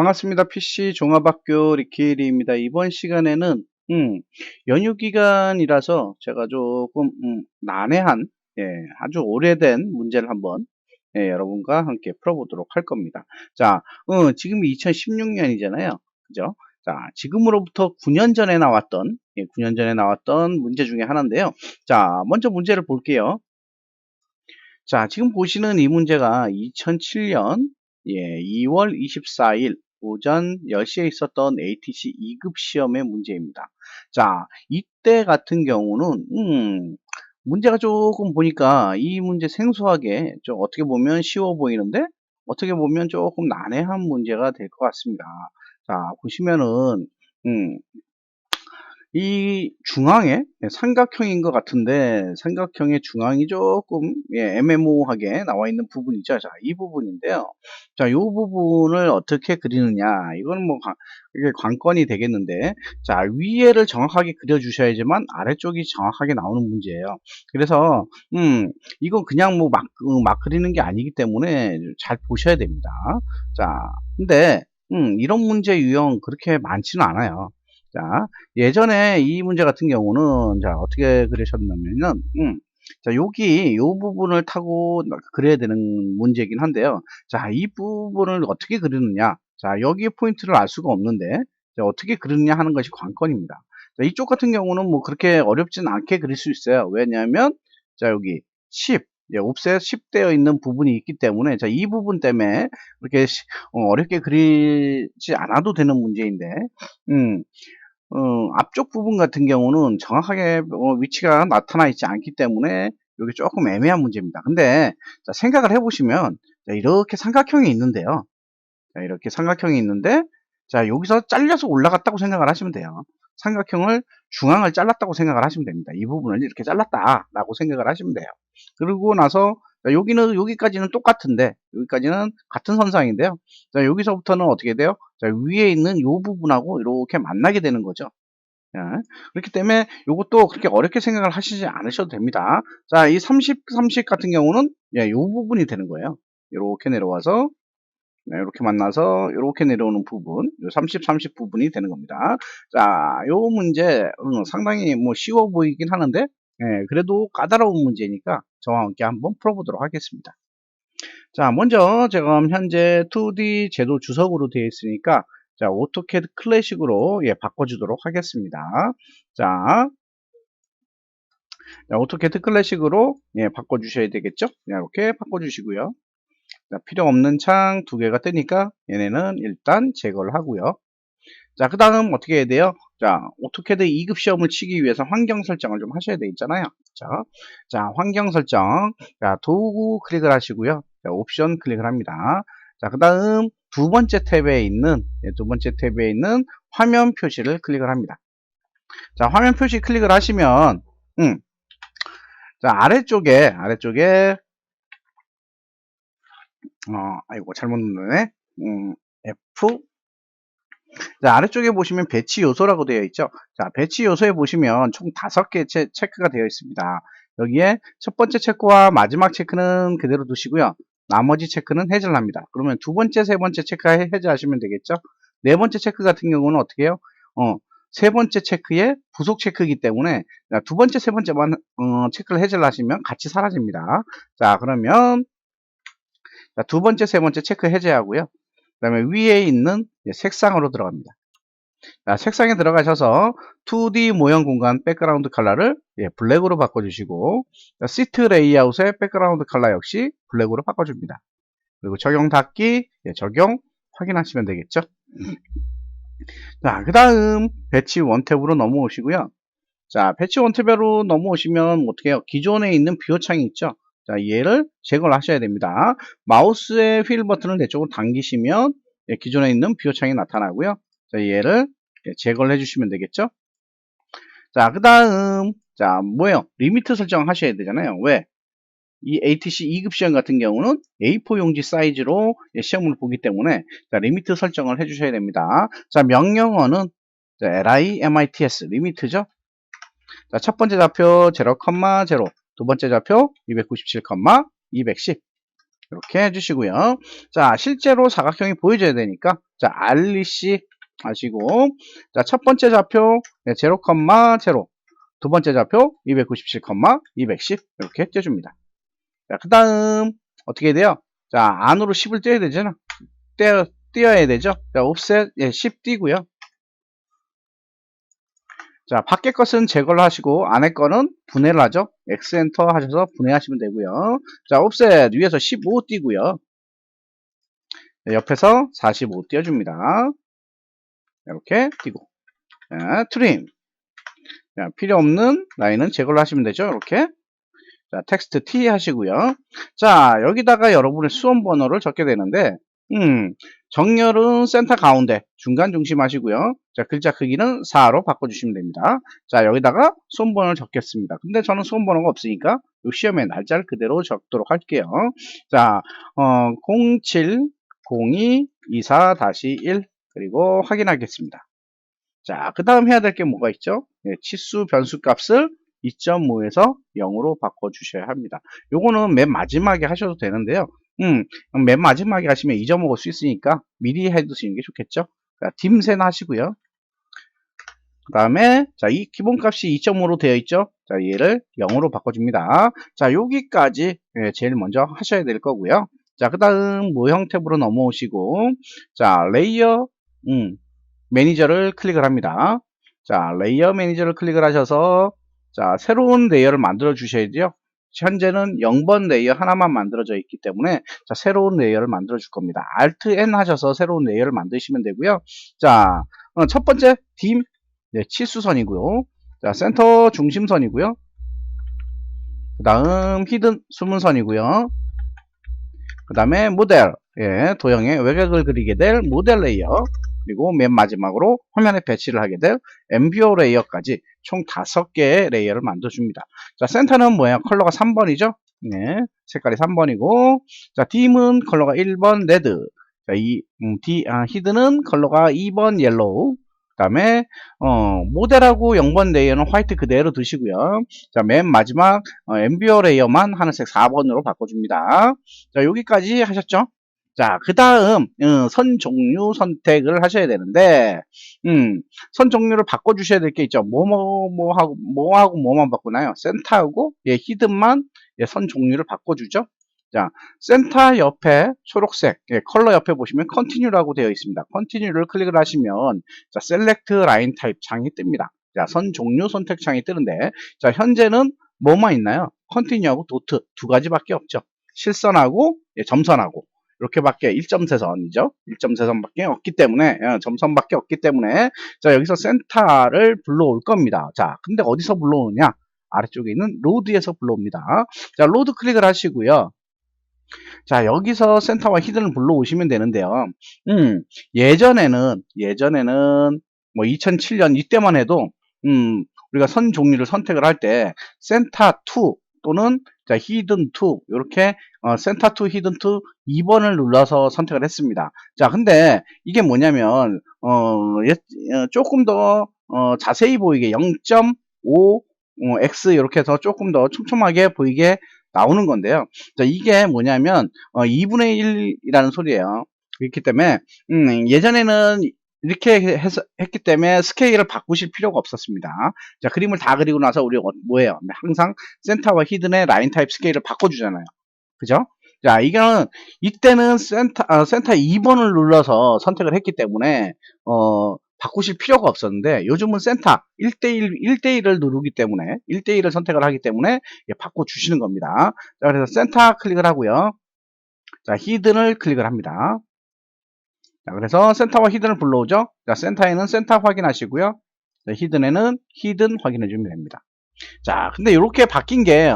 반갑습니다. PC 종합학교 리키리입니다. 이번 시간에는 연휴 기간이라서 제가 조금 난해한 예, 아주 오래된 문제를 한번 여러분과 함께 풀어보도록 할 겁니다. 자, 지금이 2016년이잖아요. 그죠? 자, 지금으로부터 9년 전에 나왔던 9년 전에 나왔던 문제 중에 하나인데요. 자, 먼저 문제를 볼게요. 자, 지금 보시는 이 문제가 2007년 2월 24일 오전 10시에 있었던 ATC 2급 시험의 문제입니다. 자, 이때 같은 경우는 문제가 조금 보니까 이 문제 생소하게 좀 어떻게 보면 쉬워 보이는데 어떻게 보면 조금 난해한 문제가 될 것 같습니다. 자, 보시면은 음, 이 중앙에 삼각형인 것 같은데 삼각형의 중앙이 조금 애매모호하게 나와 있는 부분이죠. 자, 이 부분인데요. 자, 이 부분을 어떻게 그리느냐 이거는 뭐 이게 관건이 되겠는데, 자, 위에를 정확하게 그려 주셔야지만 아래쪽이 정확하게 나오는 문제예요. 그래서 이건 그냥 뭐 막 그리는 게 아니기 때문에 잘 보셔야 됩니다. 자, 근데 이런 문제 유형 그렇게 많지는 않아요. 자, 예전에 이 문제 같은 경우는 자, 어떻게 그리셨냐면은 자, 여기 요 부분을 타고 그려야 되는 문제이긴 한데요. 자, 이 부분을 어떻게 그리느냐. 자, 여기에 포인트를 알 수가 없는데 자, 어떻게 그리느냐 하는 것이 관건입니다. 자, 이쪽 같은 경우는 뭐 그렇게 어렵진 않게 그릴 수 있어요. 왜냐하면 자, 여기 10 옵셋 10 되어 있는 부분이 있기 때문에 자, 이 부분 때문에 그렇게 어렵게 그리지 않아도 되는 문제인데 음, 앞쪽 부분 같은 경우는 정확하게 위치가 나타나 있지 않기 때문에 이게 조금 애매한 문제입니다. 근데 자, 생각을 해보시면 자, 이렇게 삼각형이 있는데요. 자, 이렇게 삼각형이 있는데 자, 여기서 잘려서 올라갔다고 생각을 하시면 돼요. 삼각형을 중앙을 잘랐다고 생각을 하시면 됩니다. 이 부분을 이렇게 잘랐다라고 생각을 하시면 돼요. 그리고 나서 자, 여기까지는 똑같은데 여기까지는 같은 선상인데요. 자, 여기서부터는 어떻게 돼요? 자, 위에 있는 이 부분하고 이렇게 만나게 되는 거죠. 예. 그렇기 때문에 이것도 그렇게 어렵게 생각을 하시지 않으셔도 됩니다. 자, 이 30, 30 같은 경우는 이 부분이 되는 거예요. 이렇게 내려와서 이렇게 만나서 이렇게 내려오는 부분, 요 30, 30 부분이 되는 겁니다. 자, 요 문제 상당히 뭐 쉬워 보이긴 하는데 그래도 까다로운 문제니까 저와 함께 한번 풀어보도록 하겠습니다. 자, 먼저 지금 현재 2D 제도 주석으로 되어 있으니까 자, 오토캐드 클래식으로 바꿔주도록 하겠습니다. 자, 오토캐드 클래식으로 바꿔주셔야 되겠죠? 이렇게 바꿔주시고요. 자, 필요 없는 창 두 개가 뜨니까 얘네는 일단 제거를 하고요. 자, 그 다음 어떻게 해야 돼요? 자, 오토캐드 2급 시험을 치기 위해서 환경 설정을 좀 하셔야 되겠잖아요. 자, 환경 설정. 자, 도구 클릭을 하시고요. 자, 옵션 클릭을 합니다. 자, 그 다음 두 번째 탭에 있는 화면 표시를 클릭을 합니다. 자, 화면 표시 클릭을 하시면, 자, 아래쪽에, 아이고, 잘못 눌렀네. F, 자, 아래쪽에 보시면 배치 요소라고 되어 있죠. 자, 배치 요소에 보시면 총 5개 체크가 되어 있습니다. 여기에 첫 번째 체크와 마지막 체크는 그대로 두시고요. 나머지 체크는 해제를 합니다. 그러면 두 번째, 세 번째 체크 해제하시면 되겠죠. 네 번째 체크 같은 경우는 어떻게 해요? 세 번째 체크의 부속 체크이기 때문에 두 번째, 세 번째만 체크를 해제를 하시면 같이 사라집니다. 자, 그러면 두 번째, 세 번째 체크 해제하고요. 그 다음에 위에 있는 색상으로 들어갑니다. 자, 색상에 들어가셔서 2D 모형 공간 백그라운드 컬러를 블랙으로 바꿔주시고, 시트 레이아웃의 백그라운드 컬러 역시 블랙으로 바꿔줍니다. 그리고 적용 닫기, 적용 확인하시면 되겠죠. 자, 그 다음 배치 원탭으로 넘어오시고요. 자, 배치 원탭으로 넘어오시면 어떻게 해요? 기존에 있는 뷰어창이 있죠. 자, 얘를 제거를 하셔야 됩니다. 마우스의 휠 버튼을 내 쪽으로 당기시면 기존에 있는 뷰어창이 나타나고요. 자, 얘를 제거를 해주시면 되겠죠. 자, 그 다음 자, 뭐예요? 리미트 설정하셔야 되잖아요. 왜? 이 ATC 2급 시험 같은 경우는 A4 용지 사이즈로 시험을 보기 때문에 자, 리미트 설정을 해주셔야 됩니다. 자, 명령어는 LIMITS 리미트죠. 자, 첫 번째 좌표 0,0, 두 번째 좌표 297,210 이렇게 해주시고요. 자, 실제로 사각형이 보여져야 되니까 자, REC 하시고, 자, 첫 번째 좌표, 0, 0. 두 번째 좌표, 297, 210. 이렇게 떼줍니다. 자, 그 다음, 어떻게 돼요? 자, 안으로 10을 떼야 되잖아. 띄어야 되죠? 자, 옵셋, 10 띄고요. 자, 밖에 것은 제거를 하시고, 안에 거는 분해를 하죠. X 엔터 하셔서 분해하시면 되고요. 자, 옵셋 위에서 15 띄고요. 옆에서 45 띄워줍니다. 이렇게 띄고. 자, 트림. 자, 필요 없는 라인은 제거를 하시면 되죠. 이렇게. 자, 텍스트 T 하시고요. 자, 여기다가 여러분의 수험 번호를 적게 되는데, 정렬은 센터 가운데, 중간 중심 하시고요. 자, 글자 크기는 4로 바꿔주시면 됩니다. 자, 여기다가 수험 번호를 적겠습니다. 근데 저는 수험 번호가 없으니까 요 시험의 날짜를 그대로 적도록 할게요. 자, 070224-1 그리고 확인하겠습니다. 자, 그 다음 해야 될 게 뭐가 있죠? 치수 변수 값을 2.5에서 0으로 바꿔주셔야 합니다. 요거는 맨 마지막에 하셔도 되는데요. 맨 마지막에 하시면 잊어먹을 수 있으니까 미리 해두시는 게 좋겠죠? 자, 딤센 하시고요. 그 다음에, 자, 이 기본값이 2.5로 되어 있죠? 자, 얘를 0으로 바꿔줍니다. 자, 여기까지 제일 먼저 하셔야 될 거고요. 자, 그 다음 모형 탭으로 넘어오시고, 자, 레이어, 매니저를 클릭을 합니다. 자, 레이어 매니저를 클릭을 하셔서 자, 새로운 레이어를 만들어 주셔야 돼요. 현재는 0번 레이어 하나만 만들어져 있기 때문에 자, 새로운 레이어를 만들어 줄 겁니다. Alt N 하셔서 새로운 레이어를 만드시면 되고요. 자, 첫 번째 딤 치수선이고요. 자, 센터 중심선이고요. 그 다음 히든 숨은선이고요. 그 다음에 모델, 도형의 외곽을 그리게 될 모델 레이어, 그리고 맨 마지막으로 화면에 배치를 하게 될 엠비오 레이어까지 총 5개의 레이어를 만들어줍니다. 자, 센터는 뭐예요? 컬러가 3번이죠? 네, 색깔이 3번이고, 자, 딤은 컬러가 1번 레드, 자, 히드는 컬러가 2번 옐로우, 그 다음에 모델하고 0번 레이어는 화이트 그대로 두시고요. 자, 맨 마지막 엠비오 레이어만 하늘색 4번으로 바꿔줍니다. 자, 여기까지 하셨죠? 자, 그 다음 선 종류 선택을 하셔야 되는데 선 종류를 바꿔주셔야 될 게 있죠. 뭐하고 뭐만 바꾸나요? 센터하고 히든만 선 종류를 바꿔주죠. 자, 센터 옆에 초록색 컬러 옆에 보시면 컨티뉴라고 되어 있습니다. 컨티뉴를 클릭을 하시면 자, 셀렉트 라인 타입 창이 뜹니다. 자, 선 종류 선택 창이 뜨는데 자, 현재는 뭐만 있나요? 컨티뉴하고 도트 두 가지밖에 없죠. 실선하고 점선하고 이렇게밖에 1점세선이죠. 1점세선밖에 없기 때문에 점선밖에 없기 때문에 자, 여기서 센터를 불러올 겁니다. 자, 근데 어디서 불러오느냐? 아래쪽에 있는 로드에서 불러옵니다. 자, 로드 클릭을 하시고요. 자, 여기서 센터와 히든을 불러오시면 되는데요. 예전에는 뭐 2007년 이때만 해도 우리가 선 종류를 선택을 할 때 센터 2 또는 자, 히든 2 이렇게 센터 2, 히든 2 2번을 눌러서 선택을 했습니다. 자, 근데 이게 뭐냐면 조금 더 자세히 보이게 0.5 X 이렇게 해서 조금 더 촘촘하게 보이게 나오는 건데요. 자, 이게 뭐냐면 2분의 1이라는 소리예요. 그렇기 때문에 예전에는 이렇게 했기 때문에 스케일을 바꾸실 필요가 없었습니다. 자, 그림을 다 그리고 나서 우리가 뭐예요? 항상 센터와 히든의 라인 타입 스케일을 바꿔주잖아요. 그죠? 자, 이때는 센터 2번을 눌러서 선택을 했기 때문에 바꾸실 필요가 없었는데 요즘은 센터 1대1을 누르기 때문에 1대1을 선택을 하기 때문에 바꿔주시는 겁니다. 자, 그래서 센터 클릭을 하고요. 자, 히든을 클릭을 합니다. 자, 그래서 센터와 히든을 불러오죠. 자, 센터에는 센터 확인하시고요. 자, 히든에는 히든 확인해 주면 됩니다. 자, 근데 이렇게 바뀐 게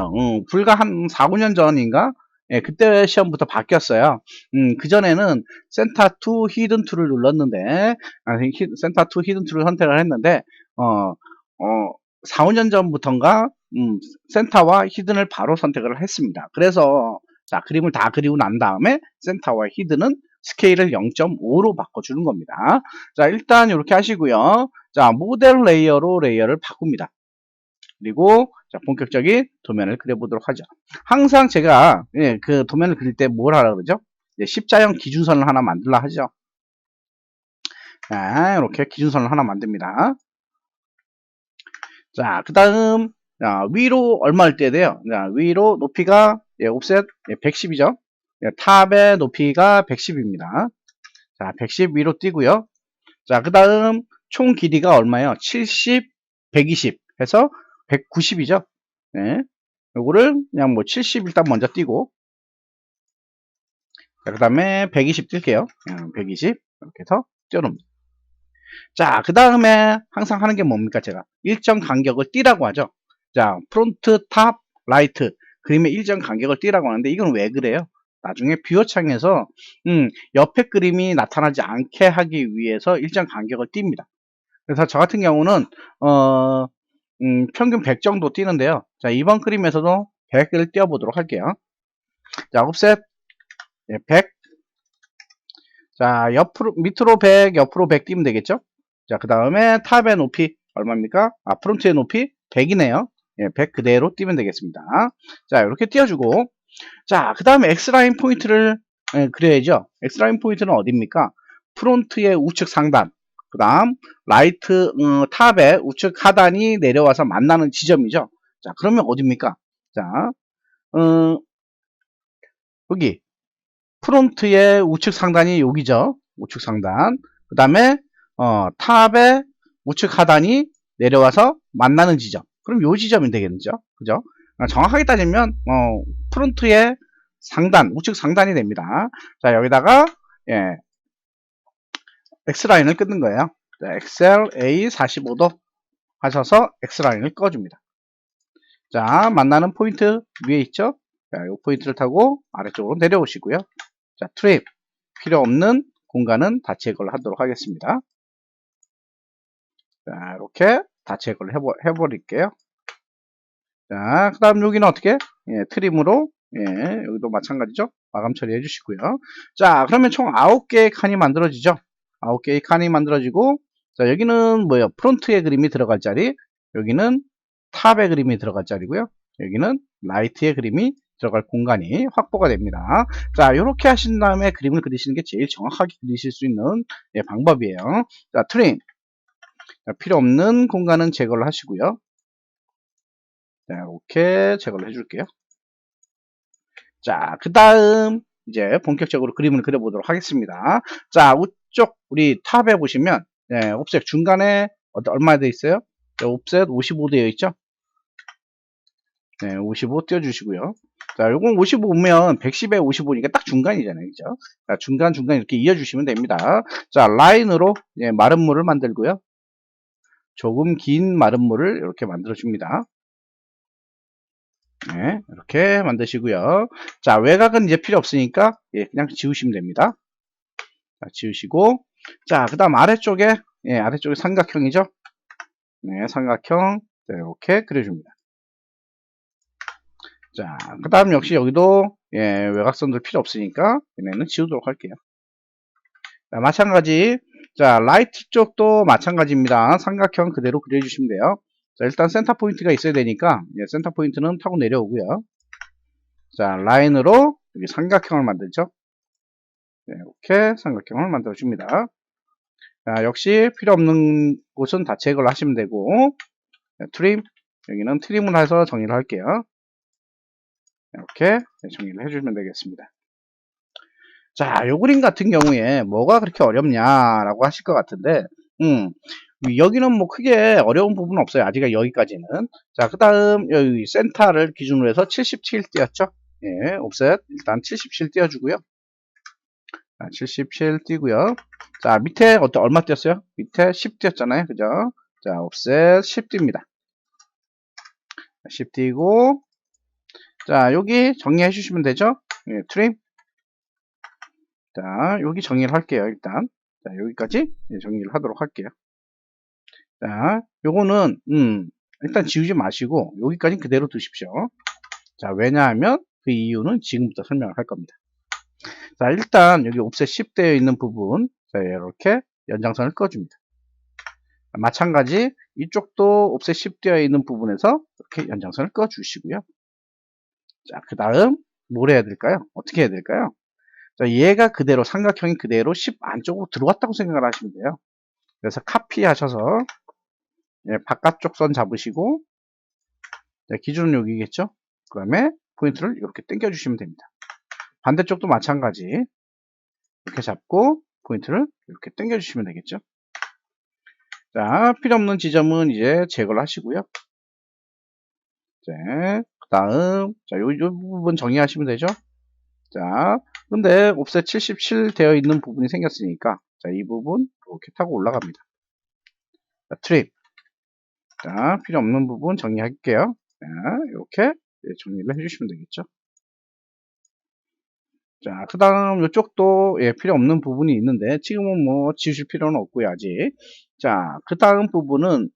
불과 한 4, 5년 전인가? 예, 그때 시험부터 바뀌었어요. 그전에는 센터 2, 히든 2를 눌렀는데, 센터 2, 히든 2를 선택을 했는데, 4, 5년 전부터인가, 센터와 히든을 바로 선택을 했습니다. 그래서, 자, 그림을 다 그리고 난 다음에, 센터와 히든은 스케일을 0.5로 바꿔주는 겁니다. 자, 일단 이렇게 하시고요. 자, 모델 레이어로 레이어를 바꿉니다. 그리고 자, 본격적인 도면을 그려보도록 하죠. 항상 제가 그 도면을 그릴 때 뭘 하라 그러죠? 십자형 기준선을 하나 만들라 하죠. 자, 이렇게 기준선을 하나 만듭니다. 자, 그 다음, 위로 얼마를 떼야 돼요? 자, 위로 높이가, 옵셋 110이죠? 탑의 높이가 110입니다. 자, 110 위로 띄고요. 자, 그 다음, 총 길이가 얼마예요? 70, 120 해서 190이죠? 네. 요거를 그냥 뭐 70 일단 먼저 띄고, 자, 그 다음에 120 뜰게요. 120 이렇게 해서 띄워놓습니다. 자, 그 다음에 항상 하는 게 뭡니까? 제가 일정 간격을 띄라고 하죠. 자, 프론트, 탑, 라이트 그림의 일정 간격을 띄라고 하는데 이건 왜 그래요? 나중에 뷰어 창에서 옆에 그림이 나타나지 않게 하기 위해서 일정 간격을 띱니다. 그래서 저 같은 경우는 평균 100 정도 띄는데요. 자, 이번 그림에서도 100을 띄워보도록 할게요. 자, 옵셋 100. 자, 옆으로 밑으로 100, 옆으로 100 띄면 되겠죠? 자, 그 다음에 탑의 높이 얼마입니까? 프론트의 높이 100이네요. 100 그대로 띄면 되겠습니다. 자, 이렇게 띄워주고, 자, 그 다음에 X라인 포인트를 그려야죠. X라인 포인트는 어디입니까? 프론트의 우측 상단, 그 다음 라이트 탑의 우측 하단이 내려와서 만나는 지점이죠. 자, 그러면 어디입니까? 자, 여기 프론트의 우측 상단이 여기죠. 우측 상단. 그 다음에 탑의 우측 하단이 내려와서 만나는 지점. 그럼 요 지점이 되겠죠. 그죠? 정확하게 따지면 프론트의 상단, 우측 상단이 됩니다. 자, 여기다가 X라인을 끊는 거예요. 자, 엑셀 A 45도 하셔서 X라인을 꺼줍니다. 자, 만나는 포인트 위에 있죠? 자, 이 포인트를 타고 아래쪽으로 내려오시고요. 자, 트림 필요 없는 공간은 다 제거를 하도록 하겠습니다. 자, 이렇게 다 제거를 해버릴게요. 자, 그 다음 여기는 어떻게? 트림으로, 여기도 마찬가지죠? 마감 처리해 주시고요. 자, 그러면 총 9개의 칸이 만들어지죠? 9개의 칸이 만들어지고, 자, 여기는 뭐예요? 프론트의 그림이 들어갈 자리, 여기는 탑의 그림이 들어갈 자리고요. 여기는 라이트의 그림이 들어갈 공간이 확보가 됩니다. 자, 이렇게 하신 다음에 그림을 그리시는 게 제일 정확하게 그리실 수 있는 방법이에요. 자, 트림. 자, 필요 없는 공간은 제거를 하시고요. 자, 이렇게 제거를 해줄게요. 자, 그 다음 이제 본격적으로 그림을 그려보도록 하겠습니다. 자, 우쪽 우리 탑에 보시면 옵셋 중간에 얼마 되어 있어요? 옵셋 55 되어 있죠? 55 띄워주시고요. 자, 요건 55면 110에 55니까 딱 중간이잖아요. 그죠? 자, 중간 이렇게 이어주시면 됩니다. 자, 라인으로 마른 물을 만들고요. 조금 긴 마른 물을 이렇게 만들어줍니다. 네, 이렇게 만드시고요. 자, 외곽은 이제 필요 없으니까 그냥 지우시면 됩니다. 자, 지우시고, 자, 그 다음 아래쪽에 아래쪽에 삼각형이죠. 네, 삼각형 이렇게 그려줍니다. 자, 그 다음 역시 여기도 외곽선들 필요 없으니까 얘네는 지우도록 할게요. 자, 마찬가지. 자, 라이트 쪽도 마찬가지입니다. 삼각형 그대로 그려주시면 돼요. 자, 일단 센터 포인트가 있어야 되니까 센터 포인트는 타고 내려오고요. 자, 라인으로 여기 삼각형을 만들죠. 이렇게 삼각형을 만들어 줍니다. 자, 역시 필요 없는 곳은 다 제거를 하시면 되고, 트림, 여기는 트림을 해서 정리를 할게요. 이렇게 정리를 해주시면 되겠습니다. 자, 요 그림 같은 경우에 뭐가 그렇게 어렵냐라고 하실 것 같은데, 여기는 뭐 크게 어려운 부분은 없어요. 아직 여기까지는. 자, 그 다음 여기 센터를 기준으로 해서 77 띄었죠. 옵셋 일단 77 띄워주고요. 77 띄고요. 자, 밑에 얼마 띄었어요? 밑에 10 띄었잖아요. 그죠? 자, 옵셋 10 띄입니다. 10 띄고, 자, 여기 정리해 주시면 되죠? 트림. 자, 여기 정리를 할게요. 일단. 자, 여기까지 정리를 하도록 할게요. 자, 요거는, 일단 지우지 마시고, 여기까지 그대로 두십시오. 자, 왜냐하면 그 이유는 지금부터 설명을 할 겁니다. 자, 일단 여기 옵셋 10 되어 있는 부분, 자, 이렇게 연장선을 꺼줍니다. 마찬가지 이쪽도 옵셋 10 되어 있는 부분에서 이렇게 연장선을 꺼주시고요. 자, 그 다음 뭘 해야 될까요? 어떻게 해야 될까요? 자, 얘가 그대로 삼각형이 그대로 10 안쪽으로 들어왔다고 생각을 하시면 돼요. 그래서 카피 하셔서 예, 바깥쪽 선 잡으시고 네, 기준은 여기겠죠. 그 다음에 포인트를 이렇게 당겨 주시면 됩니다. 반대쪽도 마찬가지 이렇게 잡고 포인트를 이렇게 당겨 주시면 되겠죠. 자, 필요 없는 지점은 이제 제거를 하시고요. 그 다음 요 부분 정리하시면 되죠. 자, 근데 옵셋 77 되어 있는 부분이 생겼으니까 자, 이 부분 이렇게 타고 올라갑니다. 자, 트립. 자, 필요 없는 부분 정리할게요. 자, 이렇게 정리를 해주시면 되겠죠. 자, 그 다음 이쪽도 예, 필요 없는 부분이 있는데 지금은 뭐 지우실 필요는 없고요, 아직. 자, 그 다음 부분은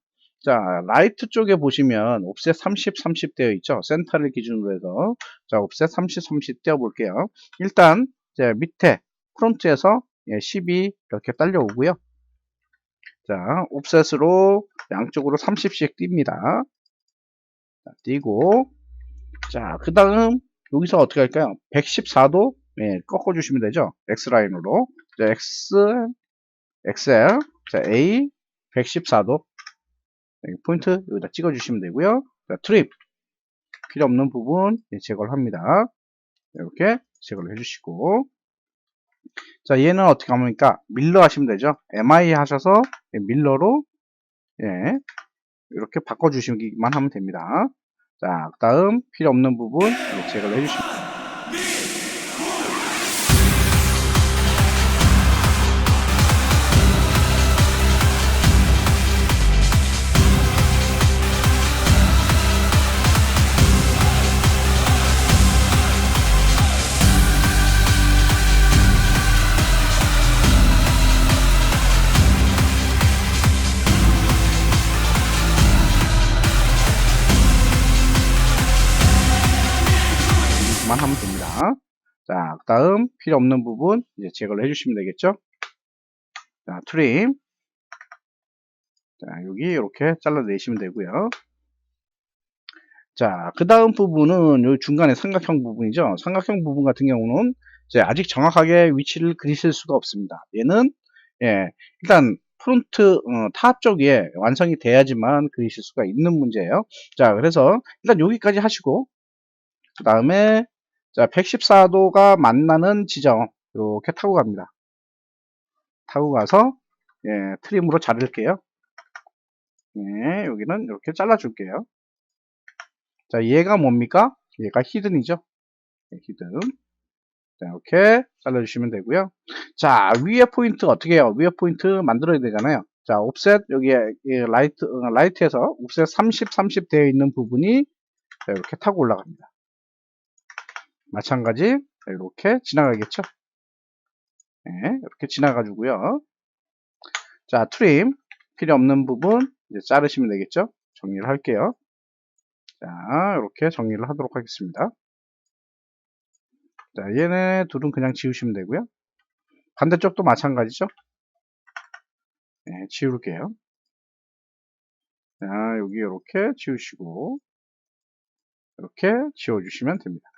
자, 라이트 쪽에 보시면 옵셋 30, 30 되어 있죠. 센터를 기준으로 해서 자, 옵셋 30, 30 띄워 볼게요. 일단 이제 밑에 프론트에서 예, 12 이렇게 딸려오고요. 자, 옵셋으로 양쪽으로 30씩 띕니다. 자, 띄고 자, 그 다음 여기서 어떻게 할까요? 114도 예, 꺾어주시면 되죠. X라인으로. 자, XL, 자, A 114도 포인트 여기다 찍어주시면 되고요. 자, 트립 필요 없는 부분 제거를 합니다. 이렇게 제거를 해주시고 자, 얘는 어떻게 합니까? 밀러 하시면 되죠. MI 하셔서 밀러로 예, 이렇게 바꿔주시기만 하면 됩니다. 자, 그 다음 필요 없는 부분 제거를 해주시면 됩니다. 만 하면 됩니다. 자, 그 다음 필요 없는 부분 이제 제거를 해주시면 되겠죠. 자, 트림. 자, 여기 이렇게 잘라내시면 되고요. 자, 그 다음 부분은 요 중간에 삼각형 부분이죠. 삼각형 부분 같은 경우는 이제 아직 정확하게 위치를 그리실 수가 없습니다. 얘는 예, 일단 프론트 탑 쪽에 완성이 돼야지만 그리실 수가 있는 문제예요. 자, 그래서 일단 여기까지 하시고 그 다음에 자, 114도가 만나는 지점 이렇게 타고 갑니다. 타고 가서 예, 트림으로 자를게요. 예, 여기는 이렇게 잘라줄게요. 자, 얘가 뭡니까? 얘가 히든이죠. 네, 히든. 자, 이렇게 잘라주시면 되고요. 자, 위에 포인트 어떻게 해요? 위에 포인트 만들어야 되잖아요. 자, 옵셋 여기에 라이트에서 옵셋 30, 30 되어 있는 부분이 자, 이렇게 타고 올라갑니다. 마찬가지 이렇게 지나가겠죠. 네, 이렇게 지나가주고요. 자, 트림 필요 없는 부분 이제 자르시면 되겠죠. 정리를 할게요. 자, 이렇게 정리를 하도록 하겠습니다. 자, 얘네 둘은 그냥 지우시면 되고요. 반대쪽도 마찬가지죠. 네, 지울게요. 자, 여기 이렇게 지우시고 이렇게 지워주시면 됩니다.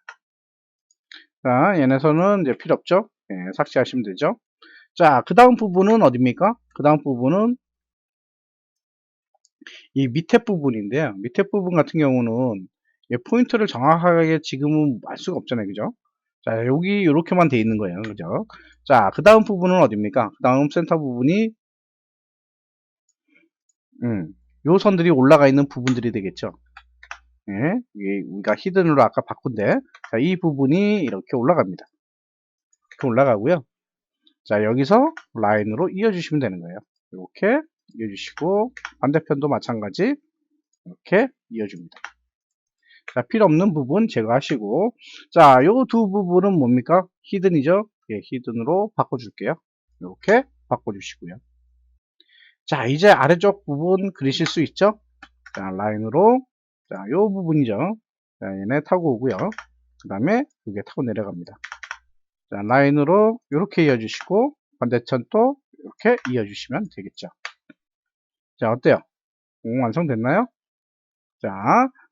자, 얘네서는 이제 필요 없죠. 네, 삭제하시면 되죠. 자, 그 다음 부분은 어디입니까? 그 다음 부분은 이 밑에 부분인데요. 밑에 부분 같은 경우는 포인트를 정확하게 지금은 알 수가 없잖아요. 그죠? 자, 여기 이렇게만 돼 있는 거예요. 그죠? 자, 그 다음 부분은 어디입니까? 그 다음 센터 부분이 요 선들이 올라가 있는 부분들이 되겠죠. 예, 이게 우리가 히든으로 아까 바꾼데 자, 이 부분이 이렇게 올라갑니다. 이렇게 올라가고요. 자, 여기서 라인으로 이어주시면 되는 거예요. 이렇게 이어주시고 반대편도 마찬가지 이렇게 이어줍니다. 자, 필요 없는 부분 제거하시고 자, 요 두 부분은 뭡니까? 히든이죠. 예, 히든으로 바꿔줄게요. 이렇게 바꿔주시고요. 자, 이제 아래쪽 부분 그리실 수 있죠? 자, 라인으로 자, 요 부분이죠. 자, 얘네 타고 오고요. 그 다음에 이게 타고 내려갑니다. 자, 라인으로 이렇게 이어주시고 반대편도 이렇게 이어주시면 되겠죠. 자, 어때요? 완성됐나요? 자,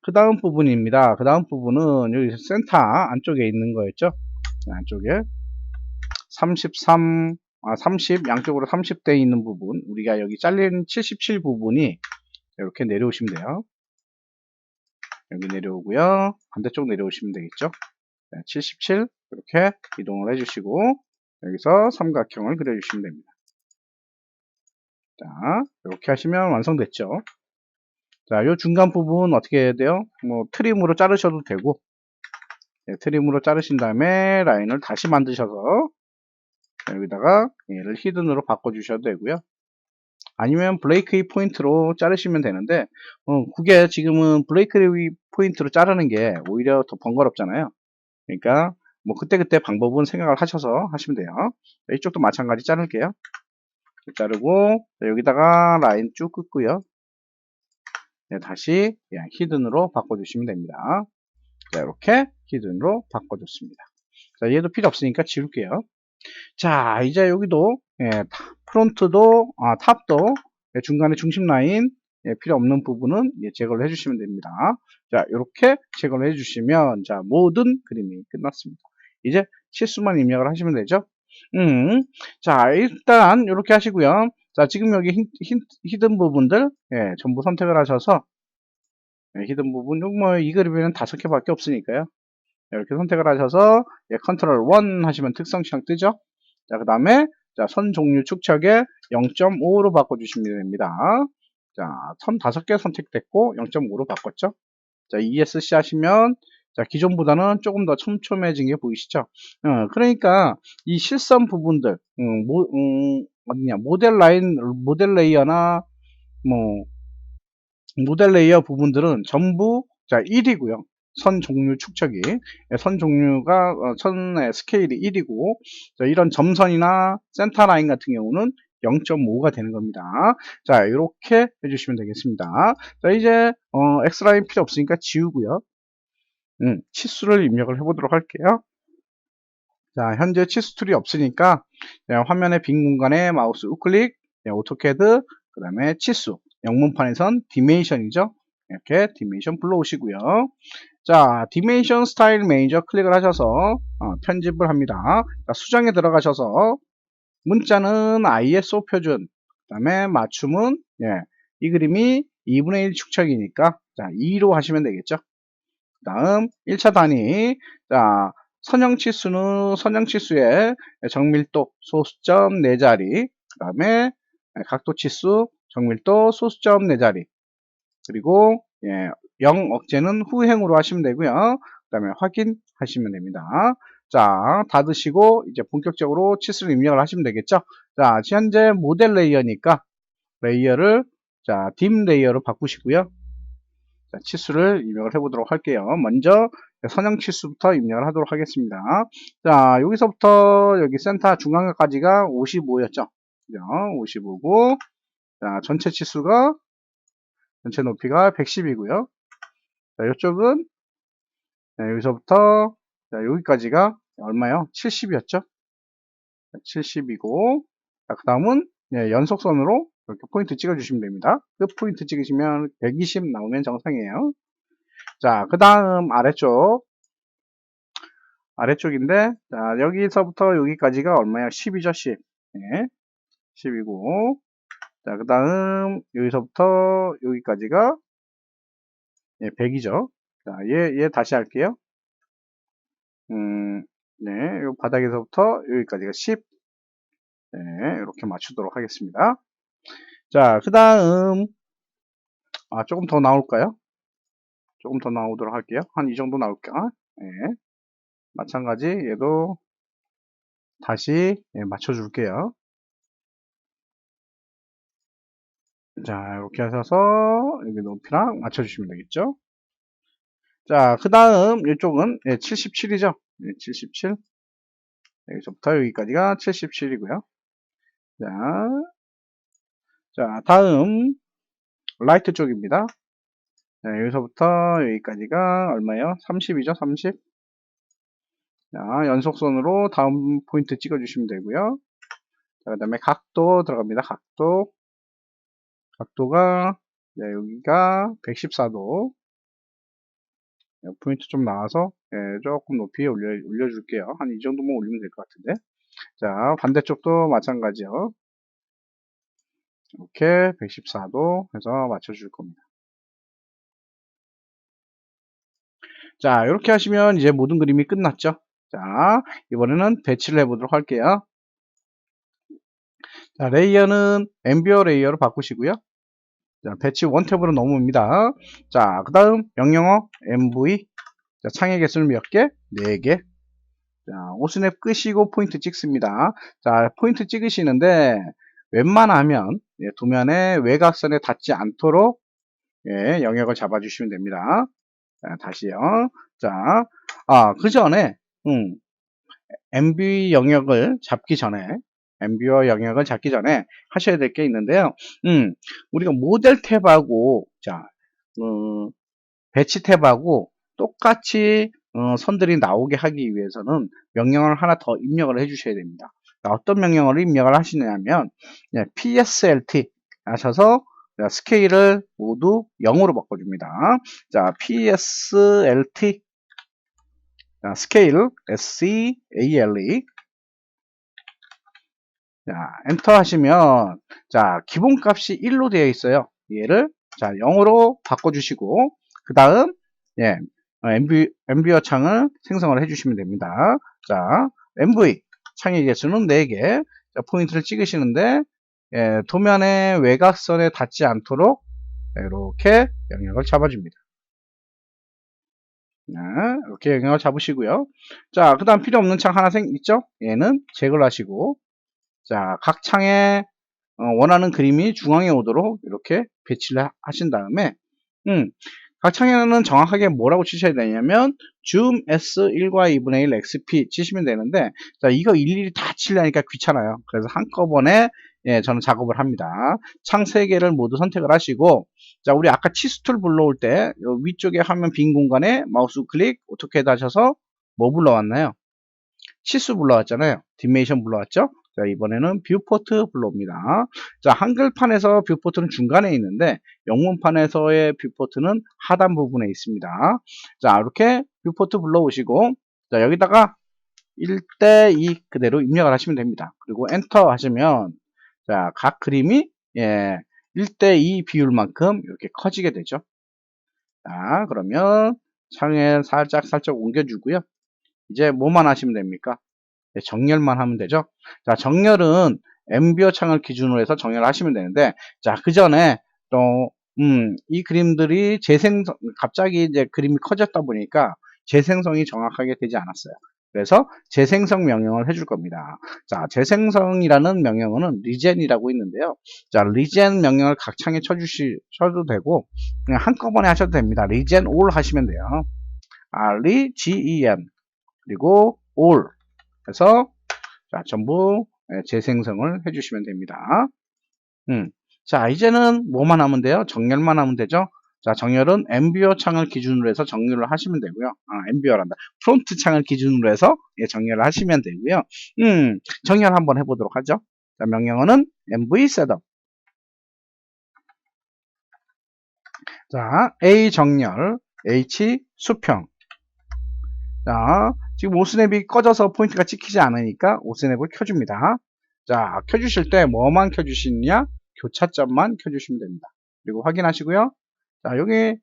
그 다음 부분입니다. 그 다음 부분은 여기 센터 안쪽에 있는 거였죠. 안쪽에 33 30, 양쪽으로 30대 있는 부분, 우리가 여기 잘린 77 부분이 이렇게 내려오시면 돼요. 여기 내려오고요. 반대쪽 내려오시면 되겠죠. 77 이렇게 이동을 해주시고 여기서 삼각형을 그려주시면 됩니다. 자, 이렇게 하시면 완성됐죠. 자, 요 중간 부분 어떻게 해야 돼요? 뭐 트림으로 자르셔도 되고, 트림으로 자르신 다음에 라인을 다시 만드셔서 여기다가 얘를 히든으로 바꿔주셔도 되고요. 아니면 브레이크웨이 포인트로 자르시면 되는데, 그게 지금은 브레이크웨이 포인트로 자르는 게 오히려 더 번거롭잖아요. 그러니까 뭐 그때그때 방법은 생각을 하셔서 하시면 돼요. 이쪽도 마찬가지 자를게요. 자르고 여기다가 라인 쭉 긋고요. 다시 히든으로 바꿔주시면 됩니다. 자, 이렇게 히든으로 바꿔줬습니다. 자, 얘도 필요 없으니까 지울게요. 자, 이제 여기도 프론트도 탑도 중간에 중심 라인 필요 없는 부분은 제거를 해주시면 됩니다. 자, 이렇게 제거를 해주시면 자, 모든 그림이 끝났습니다. 이제 치수만 입력을 하시면 되죠. 자, 일단 이렇게 하시고요. 자, 지금 여기 히든 부분들 전부 선택을 하셔서 히든 부분 뭐 이 그림에는 5개밖에 없으니까요. 이렇게 선택을 하셔서 컨트롤 1 하시면 특성 창 뜨죠. 자, 그 다음에 선 종류 축척에 0.5로 바꿔주시면 됩니다. 자, 선 5개 선택됐고 0.5로 바꿨죠. 자, ESC 하시면 자, 기존보다는 조금 더 촘촘해진 게 보이시죠? 그러니까 이 실선 부분들 어디냐 모델 레이어나 뭐 모델 레이어 부분들은 전부 자 1이고요. 선 종류 축척이 선 종류가 선의 스케일이 1이고 이런 점선이나 센터 라인 같은 경우는 0.5가 되는 겁니다. 자, 이렇게 해주시면 되겠습니다. 자, 이제 X라인 필요 없으니까 지우고요. 치수를 입력을 해보도록 할게요. 자, 현재 치수 툴이 없으니까 화면의 빈 공간에 마우스 우클릭, 오토캐드, 그 다음에 치수, 영문판에선 디멘션이죠. 이렇게 디멘션 불러오시고요. 자, 디멘션 스타일 매니저 클릭을 하셔서 편집을 합니다. 자, 수정에 들어가셔서 문자는 ISO 표준, 그 다음에 맞춤은 이 그림이 2분의 1 축척이니까 자, 2로 하시면 되겠죠. 그 다음 1차 단위, 자, 선형치수의 정밀도 소수점 4자리, 그 다음에 각도치수 정밀도 소수점 4자리, 그리고 0 억제는 후행으로 하시면 되고요. 그 다음에 확인하시면 됩니다. 자, 닫으시고 이제 본격적으로 치수를 입력을 하시면 되겠죠. 자, 현재 모델 레이어니까 레이어를 자, 딤 레이어로 바꾸시고요. 자, 치수를 입력을 해보도록 할게요. 먼저 선형 치수부터 입력을 하도록 하겠습니다. 자, 여기서부터 여기 센터 중앙까지가 55였죠. 55고, 자, 전체 치수가 전체 높이가 110이고요. 자, 이쪽은 여기서부터 자, 여기까지가 얼마요? 70이었죠. 70이고, 그 다음은 연속선으로 이렇게 포인트 찍어주시면 됩니다. 끝 포인트 찍으시면 120 나오면 정상이에요. 자, 그 다음 아래쪽인데, 자, 여기서부터 여기까지가 얼마야? 10이죠, 10. 네, 10이고, 자, 그 다음, 여기서부터 여기까지가 100이죠. 자, 얘 다시 할게요. 네, 요 바닥에서부터 여기까지가 10. 네, 이렇게 맞추도록 하겠습니다. 자, 그 다음, 조금 더 나올까요? 조금 더 나오도록 할게요. 한 이 정도 나올까? 네, 마찬가지, 얘도 다시 맞춰줄게요. 자, 이렇게 하셔서 여기 높이랑 맞춰주시면 되겠죠. 자, 그 다음 이쪽은 77이죠. 77. 여기서부터 여기까지가 77이고요. 자, 자, 다음 라이트 쪽입니다. 자, 여기서부터 여기까지가 얼마예요? 30이죠. 30. 자, 연속선으로 다음 포인트 찍어주시면 되고요. 자, 그 다음에 각도 들어갑니다. 각도가 여기가 114도. 포인트 좀 나와서 조금 높이 올려줄게요. 한 이 정도만 올리면 될 것 같은데. 자, 반대쪽도 마찬가지요. 이렇게 114도 해서 맞춰줄 겁니다. 자, 이렇게 하시면 이제 모든 그림이 끝났죠. 자, 이번에는 배치를 해보도록 할게요. 자, 레이어는 앰비어 레이어로 바꾸시고요. 자, 배치 원탭으로 넘어옵니다. 자, 그 다음 명령어 MV. 자, 창의 개수는 몇 개? 4개. 자, 오스냅 끄시고 포인트 찍습니다. 자, 포인트 찍으시는데 웬만하면 도면의 외곽선에 닿지 않도록 영역을 잡아주시면 됩니다. 자, 다시요. 자, 그 전에 MB 영역을 잡기 전에 MB와 영역을 잡기 전에 하셔야 될 게 있는데요. 우리가 모델 탭하고 자, 배치 탭하고 똑같이 선들이 나오게 하기 위해서는 명령어를 하나 더 입력을 해 주셔야 됩니다. 자, 어떤 명령어를 입력을 하시냐면 PSLT 하셔서 스케일을 모두 0으로 바꿔줍니다. 자, PSLT 자, 스케일 SCALE 자, 엔터 하시면 자, 기본값이 1로 되어 있어요. 얘를 자, 0으로 바꿔 주시고 그다음 MV어 창을 생성을 해 주시면 됩니다. 자, MV 창의 개수는 4개. 자, 포인트를 찍으시는데 도면의 외곽선에 닿지 않도록 이렇게 영역을 잡아줍니다. 이렇게 영역을 잡으시고요. 자, 그 다음 필요 없는 창 하나 있죠? 얘는 제거를 하시고 자, 각 창에 원하는 그림이 중앙에 오도록 이렇게 배치를 하신 다음에 각 창에는 정확하게 뭐라고 치셔야 되냐면 줌 S1과 2분의 1 XP 치시면 되는데 자, 이거 일일이 다 치려니까 귀찮아요. 그래서 한꺼번에 저는 작업을 합니다. 창 3개를 모두 선택을 하시고 자, 우리 아까 치수 툴 불러올 때 위쪽에 화면 빈 공간에 마우스 클릭 오토캐드 하셔서 뭐 불러왔나요? 치수 불러왔잖아요. 디메이션 불러왔죠? 자, 이번에는 뷰포트 불러옵니다. 자, 한글판에서 뷰포트는 중간에 있는데 영문판에서의 뷰포트는 하단 부분에 있습니다. 자, 이렇게 뷰포트 불러오시고 자, 여기다가 1대2 그대로 입력을 하시면 됩니다. 그리고 엔터 하시면 자, 각 그림이 1대2 비율만큼 이렇게 커지게 되죠. 자, 그러면 창에 살짝 옮겨주고요. 이제 뭐만 하시면 됩니까? 정렬만 하면 되죠. 자, 정렬은 앰비어 창을 기준으로 해서 정렬을 하시면 되는데, 자, 그 전에 또, 이 그림들이 갑자기 이제 그림이 커졌다 보니까 재생성이 정확하게 되지 않았어요. 그래서 재생성 명령을 해줄 겁니다. 자, 재생성이라는 명령어는 리젠이라고 있는데요. 자, 리젠 명령을 각 창에 쳐도 되고, 그냥 한꺼번에 하셔도 됩니다. 리젠 all 하시면 돼요. REGEN, 그리고 all. 해서 자, 전부 재생성을 해주시면 됩니다. 자, 이제는 뭐만 하면 돼요? 정렬만 하면 되죠? 자, 정렬은 앰비어 창을 기준으로 해서 정렬을 하시면 되고요. 앰비어란다. 프론트 창을 기준으로 해서 정렬을 하시면 되고요. 정렬 한번 해보도록 하죠. 자, 명령어는 MV setup. 자, A 정렬, H 수평. 자, 지금 오스냅이 꺼져서 포인트가 찍히지 않으니까 오스냅을 켜줍니다. 자, 켜주실 때 뭐만 켜주시느냐? 교차점만 켜주시면 됩니다. 그리고 확인하시고요. 자, 여기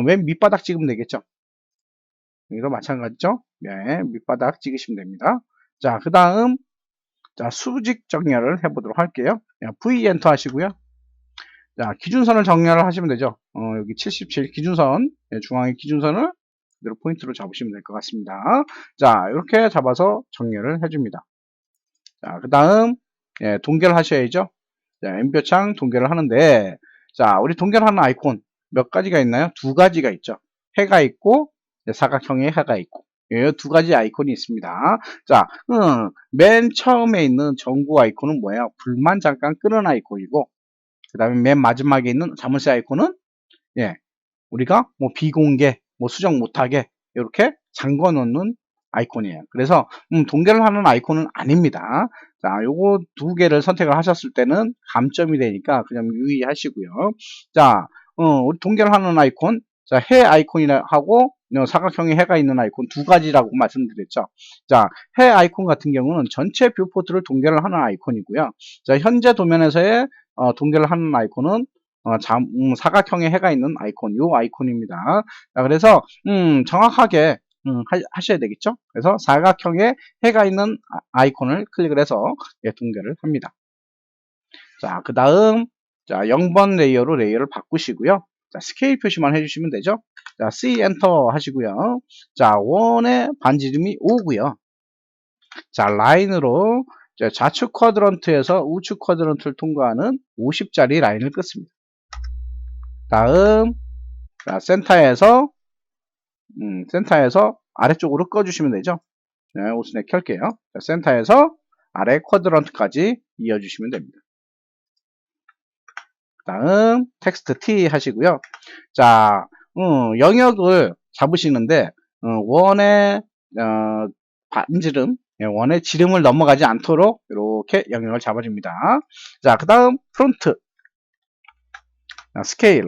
맨 밑바닥 찍으면 되겠죠? 여기도 마찬가지죠? 네, 밑바닥 찍으시면 됩니다. 자, 그 다음 자, 수직 정렬을 해보도록 할게요. V 엔터 하시고요. 자, 기준선을 정렬을 하시면 되죠. 여기 77 기준선, 중앙의 기준선을 그대로 포인트로 잡으시면 될 것 같습니다. 자, 이렇게 잡아서 정렬을 해줍니다. 자, 그 다음 동결 하셔야죠. 자, 앰비어창 동결을 하는데 자, 우리 동결하는 아이콘 몇 가지가 있나요? 2가지가 있죠. 해가 있고 사각형의 해가 있고 이 2가지 아이콘이 있습니다. 자, 맨 처음에 있는 전구 아이콘은 뭐예요? 불만 잠깐 끄는 아이콘이고 그 다음에 맨 마지막에 있는 자물쇠 아이콘은 우리가 뭐 비공개, 뭐 수정 못하게 이렇게 잠궈 놓는 아이콘이에요. 그래서 동결을 하는 아이콘은 아닙니다. 자, 요거 2개를 선택을 하셨을 때는 감점이 되니까 그냥 유의하시고요. 자, 우리 동결하는 아이콘, 자, 해 아이콘이라 하고 사각형의 해가 있는 아이콘 두 가지라고 말씀드렸죠. 자, 해 아이콘 같은 경우는 전체 뷰포트를 동결을 하는 아이콘이고요. 자, 현재 도면에서의 동결을 하는 아이콘은 사각형의 해가 있는 아이콘, 요 아이콘입니다. 자, 그래서 정확하게 하셔야 되겠죠. 그래서 사각형의 해가 있는 아이콘을 클릭을 해서 동결을 합니다. 자, 그 다음 자 0번 레이어로 레이어를 바꾸시고요. 자, 스케일 표시만 해주시면 되죠. 자, C 엔터 하시고요. 자, 원의 반지름이 5고요. 자, 라인으로 좌측 쿼드런트에서 우측 쿼드런트를 통과하는 50짜리 라인을 끊습니다. 다음 자, 센터에서 아래쪽으로 꺼주시면 되죠. 네, 오스넥 켤게요. 자, 센터에서 아래 쿼드런트까지 이어주시면 됩니다. 다음 텍스트 T 하시고요. 자, 영역을 잡으시는데 원의 반지름, 원의 지름을 넘어가지 않도록 이렇게 영역을 잡아줍니다. 자, 그 다음 프론트 스케일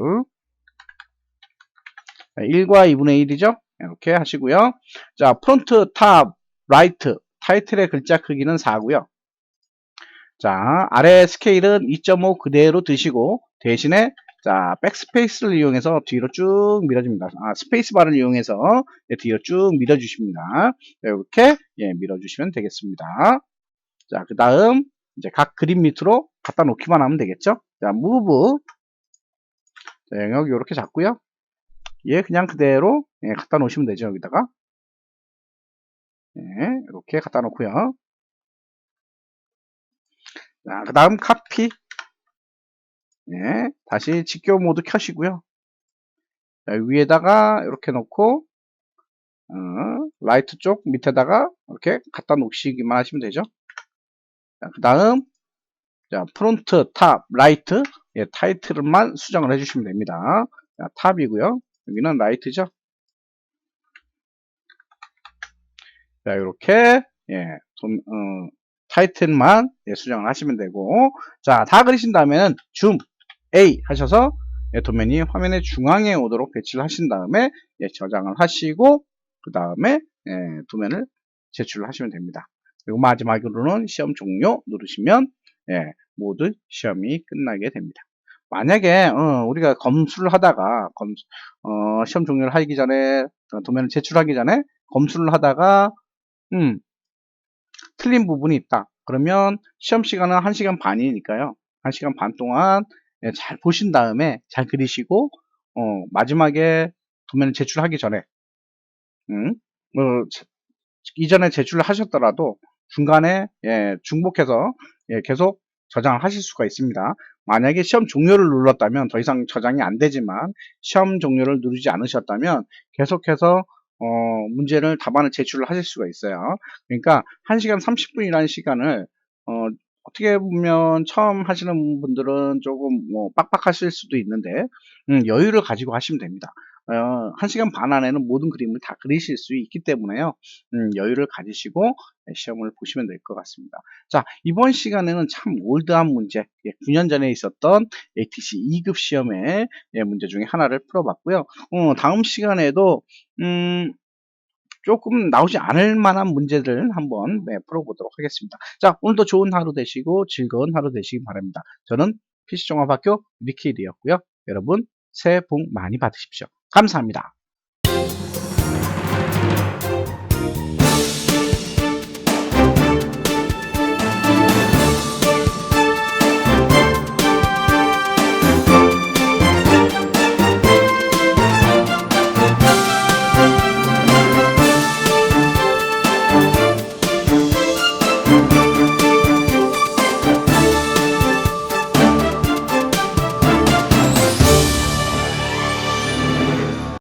1과 2분의 1이죠. 이렇게 하시고요. 자, 프론트 탑 라이트 타이틀의 글자 크기는 4고요. 자, 아래 스케일은 2.5 그대로 드시고 대신에 자, 백스페이스를 이용해서 뒤로 쭉 밀어줍니다. 스페이스바를 이용해서 뒤로 쭉 밀어주십니다. 이렇게 밀어주시면 되겠습니다. 자, 그 다음 이제 각 그림 밑으로 갖다 놓기만 하면 되겠죠. 자, 무브 자, 영역 이렇게 잡고요. 얘 그냥 그대로 갖다 놓으시면 되죠. 여기다가 이렇게 갖다 놓고요. 자, 그 다음 카피 다시 직교 모드 켜시고요. 자, 위에다가 이렇게 놓고 라이트 쪽 밑에다가 이렇게 갖다 놓으시기만 하시면 되죠. 그 다음 자, 프론트 탑 라이트 타이틀만 수정을 해주시면 됩니다. 자, 탑이고요. 여기는 라이트죠. 자, 이렇게 타이틀만 수정을 하시면 되고, 자, 다 그리신 다음에는 줌 A 하셔서 도면이 화면의 중앙에 오도록 배치를 하신 다음에 저장을 하시고 그 다음에 도면을 제출을 하시면 됩니다. 그리고 마지막으로는 시험 종료 누르시면 모두 시험이 끝나게 됩니다. 만약에 우리가 검수를 하다가 시험 종료를 하기 전에 도면을 제출하기 전에 검수를 하다가 틀린 부분이 있다. 그러면 시험 시간은 1시간 반이니까요. 1시간 반 동안 잘 보신 다음에 잘 그리시고 마지막에 도면을 제출하기 전에 이전에 제출을 하셨더라도 중간에 중복해서 계속 저장을 하실 수가 있습니다. 만약에 시험 종료를 눌렀다면 더 이상 저장이 안 되지만 시험 종료를 누르지 않으셨다면 계속해서 문제를 답안을 제출을 하실 수가 있어요. 그러니까 1시간 30분이라는 시간을 어떻게 보면 처음 하시는 분들은 조금 빡빡하실 수도 있는데 여유를 가지고 하시면 됩니다. 1시간 반 안에는 모든 그림을 다 그리실 수 있기 때문에요. 여유를 가지시고 시험을 보시면 될 것 같습니다. 자, 이번 시간에는 참 올드한 문제, 9년 전에 있었던 ATC 2급 시험의 문제 중에 하나를 풀어봤고요. 다음 시간에도 조금 나오지 않을 만한 문제들 한번 풀어보도록 하겠습니다. 자, 오늘도 좋은 하루 되시고 즐거운 하루 되시기 바랍니다. 저는 PC종합학교 리키드였고요. 여러분 새해 복 많이 받으십시오. 감사합니다.